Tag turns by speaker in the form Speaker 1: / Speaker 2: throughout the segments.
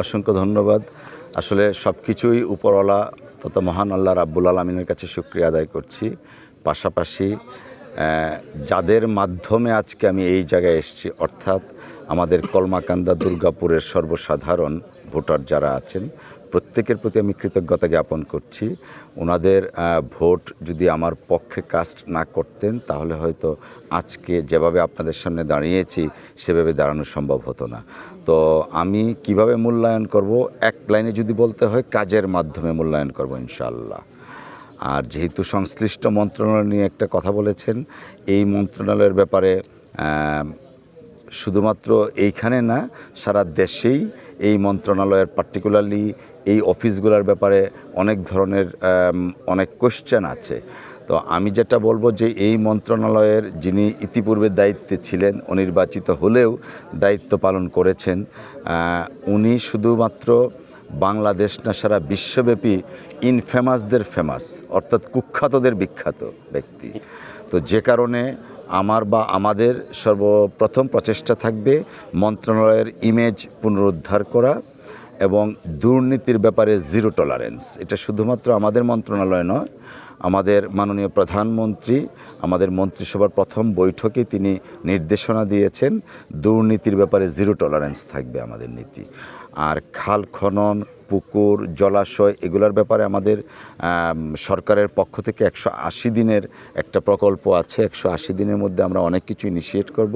Speaker 1: অসংখ্য ধন্যবাদ। আসলে সবকিছুই উপরওয়ালা তথা মহান আল্লাহ রাব্বুল আলামিনের কাছে শুকরিয়া আদায় করছি। পাশাপাশি যাদের মাধ্যমে আজকে আমি এই জায়গায় এসেছি, অর্থাৎ আমাদের কলমাকান্দা দুর্গাপুরের সর্বসাধারণ ভোটার যারা আছেন, প্রত্যেকের প্রতি আমি কৃতজ্ঞতা জ্ঞাপন করছি। ওনাদের ভোট যদি আমার পক্ষে কাস্ট না করতেন, তাহলে হয়তো আজকে যেভাবে আপনাদের সামনে দাঁড়িয়েছি সেভাবে দাঁড়ানো সম্ভব হতো না। তো আমি কিভাবে মূল্যায়ন করব, এক লাইনে যদি বলতে হয়, কাজের মাধ্যমে মূল্যায়ন করব ইনশাআল্লাহ। আর যেহেতু সংশ্লিষ্ট মন্ত্রণালয় নিয়ে একটা কথা বলেছেন, এই মন্ত্রণালয়ের ব্যাপারে শুধুমাত্র এইখানে না, সারা দেশেই এই মন্ত্রণালয়ের পার্টিকুলারলি এই অফিসগুলোর ব্যাপারে অনেক ধরনের অনেক কোয়েশ্চেন আছে। তো আমি যেটা বলবো যে এই মন্ত্রণালয়ের যিনি ইতিপূর্বে দায়িত্বে ছিলেন, অনির্বাচিত হলেও দায়িত্ব পালন করেছেন, উনি শুধুমাত্র বাংলাদেশ না, সারা বিশ্বব্যাপী ইনফেমাসদের ফেমাস, অর্থাৎ কুখ্যাতদের বিখ্যাত ব্যক্তি। তো যে কারণে আমার বা আমাদের সর্বপ্রথম প্রচেষ্টা থাকবে মন্ত্রণালয়ের ইমেজ পুনরুদ্ধার করা এবং দুর্নীতির ব্যাপারে জিরো টলারেন্স। এটা শুধুমাত্র আমাদের মন্ত্রণালয় নয়, আমাদের মাননীয় প্রধানমন্ত্রী আমাদের মন্ত্রিসভার প্রথম বৈঠকে তিনি নির্দেশনা দিয়েছেন, দুর্নীতির ব্যাপারে জিরো টলারেন্স থাকবে আমাদের নীতি। আর খাল খনন, পুকুর, জলাশয়, এগুলোর ব্যাপারে আমাদের সরকারের পক্ষ থেকে 180 দিনের একটা প্রকল্প আছে। 180 দিনের মধ্যে আমরা অনেক কিছু ইনিশিয়েট করব।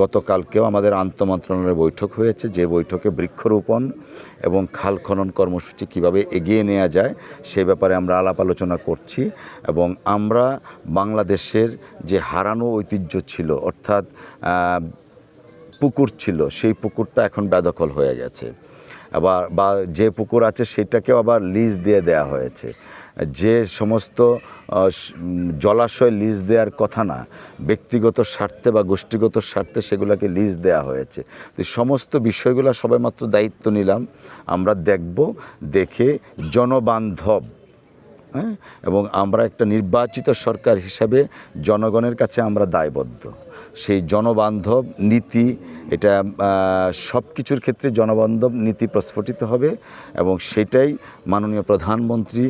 Speaker 1: গতকালকেও আমাদের আন্তঃমন্ত্রণালয়ের বৈঠক হয়েছে, যে বৈঠকে বৃক্ষরোপণ এবং খাল খনন কর্মসূচি কিভাবে এগিয়ে নেওয়া যায় সে ব্যাপারে আমরা আলাপ আলোচনা করছি। এবং আমরা বাংলাদেশের যে হারানো ঐতিহ্য ছিল, অর্থাৎ পুকুর ছিল, সেই পুকুরটা এখন বেদখল হয়ে গেছে। আবার বা যে পুকুর আছে সেটাকেও আবার লিজ দিয়ে দেয়া হয়েছে। যে সমস্ত জলাশয় লিজ দেওয়ার কথা না, ব্যক্তিগত স্বার্থে বা গোষ্ঠীগত স্বার্থে সেগুলোকে লিজ দেয়া হয়েছে। তো সমস্ত বিষয়গুলো সবাই মাত্র দায়িত্ব নিলাম, আমরা দেখব, দেখে জনবান্ধব, হ্যাঁ, এবং আমরা একটা নির্বাচিত সরকার হিসাবে জনগণের কাছে আমরা দায়বদ্ধ। সেই জনবান্ধব নীতি, এটা সব কিছুর ক্ষেত্রে জনবান্ধব নীতি প্রস্ফুটিত হবে এবং সেটাই মাননীয় প্রধানমন্ত্রী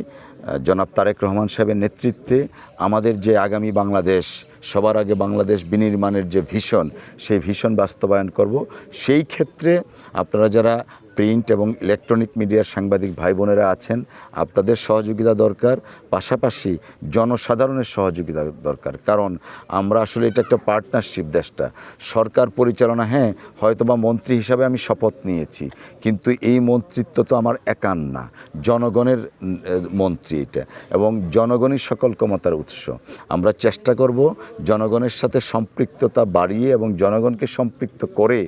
Speaker 1: জনাব তারেক রহমান সাহেবের নেতৃত্বে আমাদের যে আগামী বাংলাদেশ, সবার আগে বাংলাদেশ বিনির্মাণের যে ভিশন, সেই ভিশন বাস্তবায়ন করব। সেই ক্ষেত্রে আপনারা যারা প্রিন্ট এবং ইলেকট্রনিক মিডিয়ার সাংবাদিক ভাই বোনেরা আছেন, আপনাদের সহযোগিতা দরকার, পাশাপাশি জনসাধারণের সহযোগিতা দরকার। কারণ আমরা আসলে এটা একটা পার্টনারশিপ, দেশটা সরকার পরিচালনা, হ্যাঁ হয়তোবা মন্ত্রী হিসাবে আমি শপথ নিয়েছি, কিন্তু এই মন্ত্রিত্ব তো আমার একার না, জনগণের মন্ত্রী এটা, এবং জনগণই সকল ক্ষমতার উৎস। আমরা চেষ্টা করব জনগণের সাথে সম্পৃক্ততা বাড়িয়ে এবং জনগণকে সম্পৃক্ত করে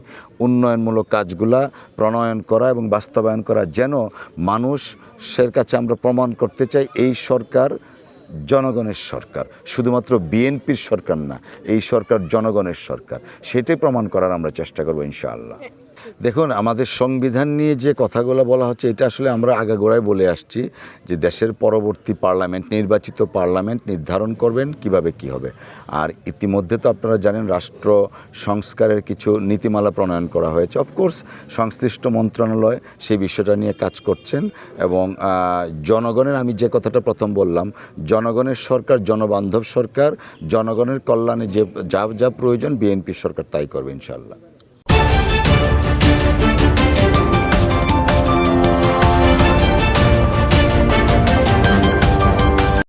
Speaker 1: উন্নয়নমূলক কাজগুলা প্রণয়ন করা এবং বাস্তবায়ন করা, যেন মানুষের কাছে আমরা প্রমাণ করতে চাই এই সরকার জনগণের সরকার, শুধুমাত্র বিএনপির সরকার না, এই সরকার জনগণের সরকার। সেটাই প্রমাণ করার আমরা চেষ্টা করব ইনশাআল্লাহ। দেখুন, আমাদের সংবিধান নিয়ে যে কথাগুলো বলা হচ্ছে, এটা আসলে আমরা আগাগোড়ায় বলে আসছি যে দেশের পরবর্তী পার্লামেন্ট, নির্বাচিত পার্লামেন্ট নির্ধারণ করবেন কিভাবে কি হবে। আর ইতিমধ্যে তো আপনারা জানেন রাষ্ট্র সংস্কারের কিছু নীতিমালা প্রণয়ন করা হয়েছে। অফকোর্স সংশ্লিষ্ট মন্ত্রণালয় সেই বিষয়টা নিয়ে কাজ করছেন এবং জনগণের, আমি যে কথাটা প্রথম বললাম, জনগণের সরকার, জনবান্ধব সরকার, জনগণের কল্যাণে যে যা যা প্রয়োজন বিএনপি সরকার তাই করবে ইনশাআল্লাহ।